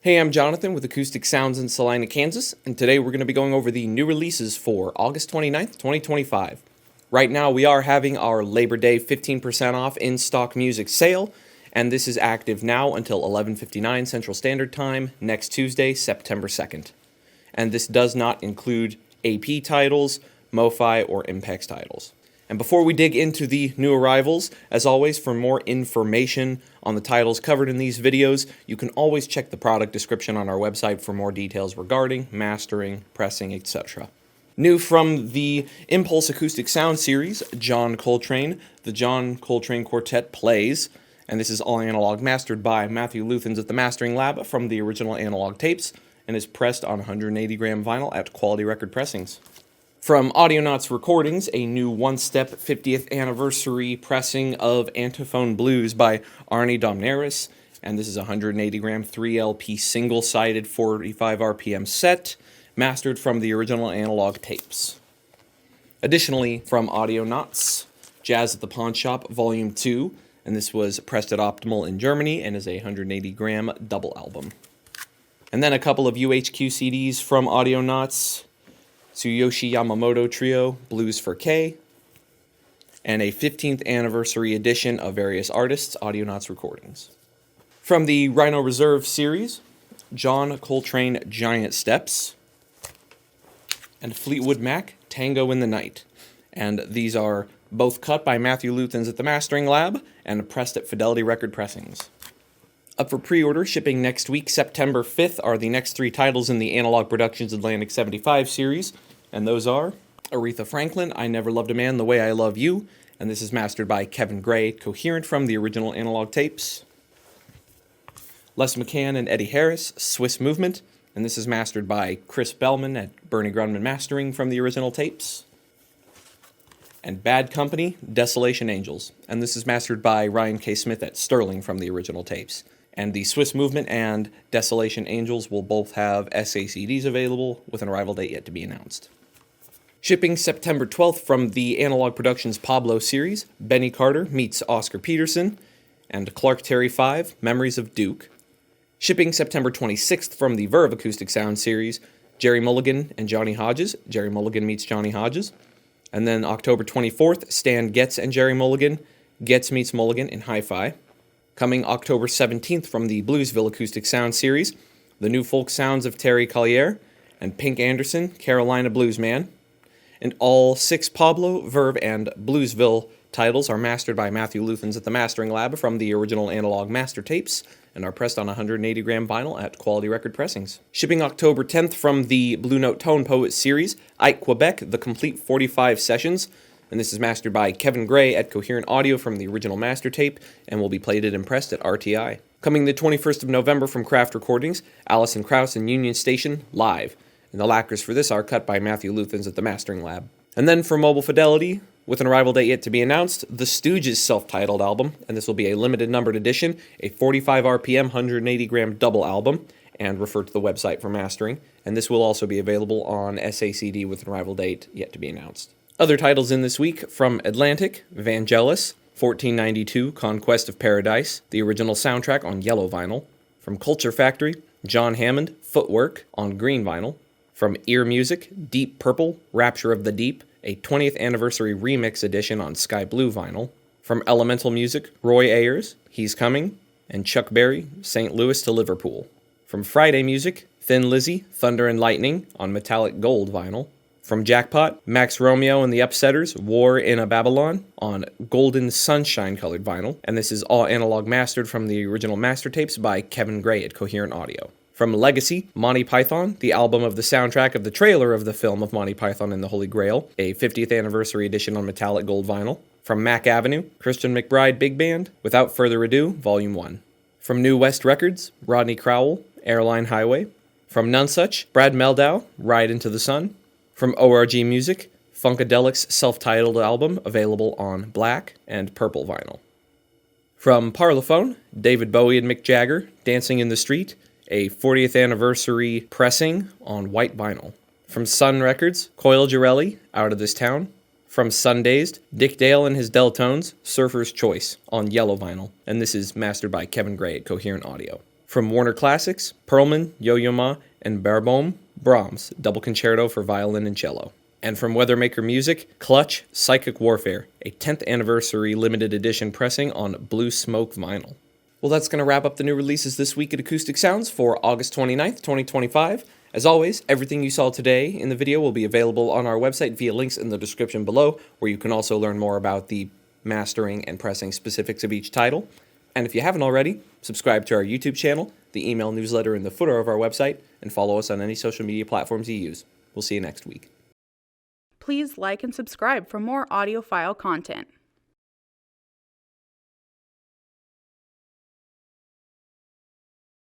Hey, I'm Jonathan with Acoustic Sounds in Salina, Kansas, and today we're going to be going over the new releases for August 29th, 2025. Right now we are having our Labor Day 15% off in-stock music sale, and this is active now until 11:59 Central Standard Time next Tuesday, September 2nd. And this does not include AP titles, MoFi, or Impex titles. And before we dig into the new arrivals, as always, for more information on the titles covered in these videos, you can always check the product description on our website for more details regarding mastering, pressing, etc. New from the Impulse Acoustic Sound Series, John Coltrane. The John Coltrane Quartet plays, and this is all analog mastered by Matthew Luthans at the Mastering Lab from the original analog tapes, and is pressed on 180-gram vinyl at Quality Record Pressings. From Audionauts Recordings, a new one-step 50th anniversary pressing of Antiphone Blues by Arnie Domnaris, and this is a 180-gram 3LP single-sided 45 RPM set, mastered from the original analog tapes. Additionally, from Audionauts, Jazz at the Pawn Shop Volume 2, and this was pressed at Optimal in Germany and is a 180-gram double album. And then a couple of UHQ CDs from Audionauts, Tsuyoshi Yamamoto Trio, Blues for K, and a 15th anniversary edition of various artists, Audionauts Recordings. From the Rhino Reserve series, John Coltrane Giant Steps, and Fleetwood Mac Tango in the Night. And these are both cut by Matthew Luthans at the Mastering Lab and pressed at Fidelity Record Pressings. Up for pre-order, shipping next week, September 5th, are the next three titles in the Analogue Productions Atlantic 75 series, and those are Aretha Franklin, I Never Loved a Man the Way I Love You, and this is mastered by Kevin Gray, coherent from the original analog tapes. Les McCann and Eddie Harris, Swiss Movement, and this is mastered by Chris Bellman at Bernie Grundman Mastering from the original tapes. And Bad Company, Desolation Angels, and this is mastered by Ryan K. Smith at Sterling from the original tapes. And the Swiss Movement and Desolation Angels will both have SACDs available with an arrival date yet to be announced. Shipping September 12th from the Analogue Productions Pablo series, Benny Carter meets Oscar Peterson, and Clark Terry 5, Memories of Duke. Shipping September 26th from the Verve Acoustic Sound series, Jerry Mulligan and Johnny Hodges, Jerry Mulligan meets Johnny Hodges. And then October 24th, Stan Getz and Jerry Mulligan, Getz meets Mulligan in Hi-Fi. Coming October 17th from the Bluesville Acoustic Sound series, the new folk sounds of Terry Collier and Pink Anderson, Carolina Bluesman. And all 6 Pablo, Verve, and Bluesville titles are mastered by Matthew Luthans at the Mastering Lab from the original analog master tapes and are pressed on 180-gram vinyl at Quality Record Pressings. Shipping October 10th from the Blue Note Tone Poet series, Ike Quebec, The Complete 45 Sessions, and this is mastered by Kevin Gray at Coherent Audio from the original master tape and will be plated and pressed at RTI. Coming the 21st of November from Craft Recordings, Allison Krauss and Union Station, Live, and the lacquers for this are cut by Matthew Luthans at the Mastering Lab. And then for Mobile Fidelity, with an arrival date yet to be announced, The Stooges' self-titled album, and this will be a limited numbered edition, a 45 RPM 180-gram double album, and refer to the website for mastering, and this will also be available on SACD with an arrival date yet to be announced. Other titles in this week from Atlantic, Vangelis, 1492, Conquest of Paradise, the original soundtrack on yellow vinyl. From Culture Factory, John Hammond, Footwork on green vinyl. From Ear Music, Deep Purple, Rapture of the Deep, a 20th anniversary remix edition on sky blue vinyl. From Elemental Music, Roy Ayers, He's Coming, and Chuck Berry, St. Louis to Liverpool. From Friday Music, Thin Lizzy, Thunder and Lightning on metallic gold vinyl. From Jackpot, Max Romeo and the Upsetters, War in a Babylon on golden sunshine colored vinyl, and this is all analog mastered from the original master tapes by Kevin Gray at Coherent Audio. From Legacy, Monty Python, the album of the soundtrack of the trailer of the film of Monty Python and the Holy Grail, a 50th anniversary edition on metallic gold vinyl. From Mac Avenue, Christian McBride Big Band, Without Further Ado, Volume 1. From New West Records, Rodney Crowell, Airline Highway. From Nonesuch, Brad Meldau, Ride Into the Sun. From ORG Music, Funkadelic's self-titled album, available on black and purple vinyl. From Parlophone, David Bowie and Mick Jagger, Dancing in the Street, a 40th anniversary pressing on white vinyl. From Sun Records, Coil Girelli, Out of This Town. From Sundazed, Dick Dale and his Deltones, Surfer's Choice, on yellow vinyl, and this is mastered by Kevin Gray at Coherent Audio. From Warner Classics, Perlman, Yo-Yo Ma, and Baerbohm, Brahms, Double Concerto for Violin and Cello. And from Weathermaker Music, Clutch, Psychic Warfare, a 10th anniversary limited edition pressing on Blue Smoke vinyl. Well, that's going to wrap up the new releases this week at Acoustic Sounds for August 29th, 2025. As always, everything you saw today in the video will be available on our website via links in the description below, where you can also learn more about the mastering and pressing specifics of each title. And if you haven't already, subscribe to our YouTube channel, the email newsletter in the footer of our website, and follow us on any social media platforms you use. We'll see you next week. Please like and subscribe for more audiophile content.